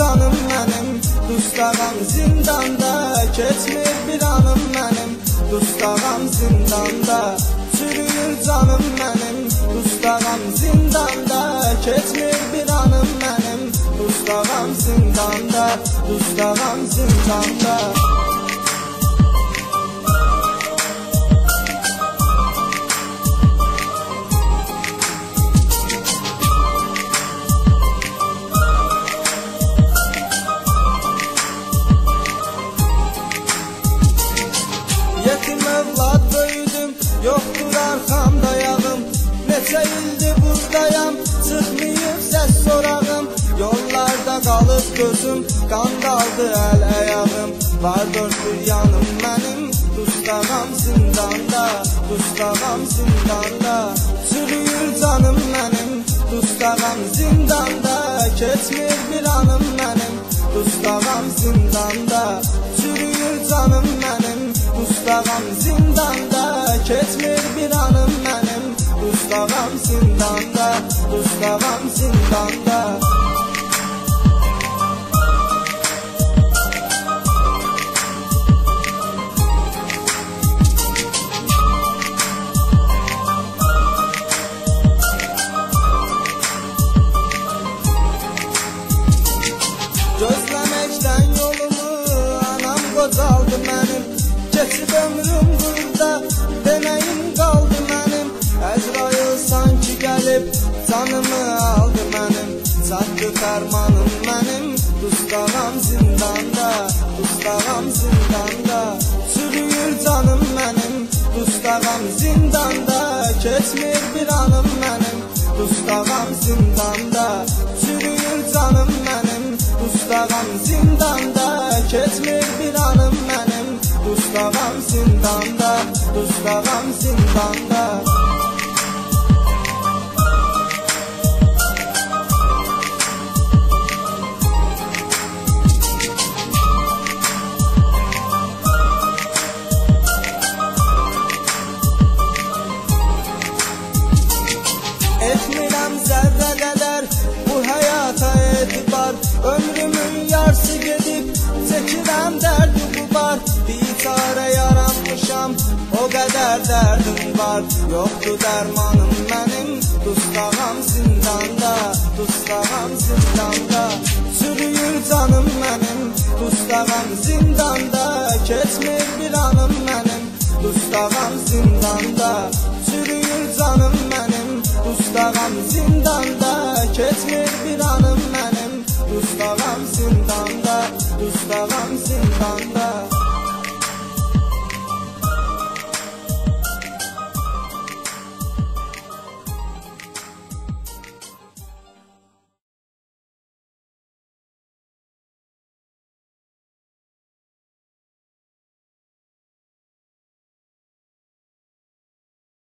canım mənim, dustağam zindanda, keçmir bir anım mənim, dustağam zindanda. Çürüyür canım mənim, dustağam zindanda, keçmir bir anım mənim, dustağam zindanda, dustağam zindanda. Yetim evlad böyüdüm, yoktur arkamda yağım. Neçə ildir buradayam, çıxmayıb səs sorağım. Yollarda qalıb gözüm, qan qaldı əl əyağım. Var dörd bir yanım mənim, dustağam zindanda, dustağam zindanda. Çürüyür canım mənim, dustağam zindanda, keçmir bir anım mənim, dustağam zindanda. Çürüyür canım mənim, dustağam zindanda, keçmir bir anım mənim, dustağam zindanda, dustağam zindanda. Gözləməkdən yolumu anam qocaldı mənim, keçib ömrüm burada, deməyim qaldı mənim. Əzrail sanki gəlib, canımı aldı mənim, çatdı fərmanım mənim, dustağam zindanda, dustağam zindanda. Çürüyür canım mənim, dustağam zindanda, keçmir bir anım mənim, dustağam zindanda. Çürüyür canım mənim, dustağam zindanda, keçmir bir anım mənim, dustağam zindanda, dustağam zindanda. Etmirəm zərrə qədər bu həyata etibar, ömrümün yarısı gedib, çəkirəm dərdi bu var. Biçarə yaranmışam, o qədər dərdim var, yoxdur dərmanım mənim, dustağam zindanda, dustağam zindanda. Çürüyür canım mənim, dustağam zindanda, keçmir bir anım mənim, dustağam zindanda. Çürüyür canım mənim, dustağam zindanda, keçmir bir anım mənim, dustağam zindanda, dustağam zindanda.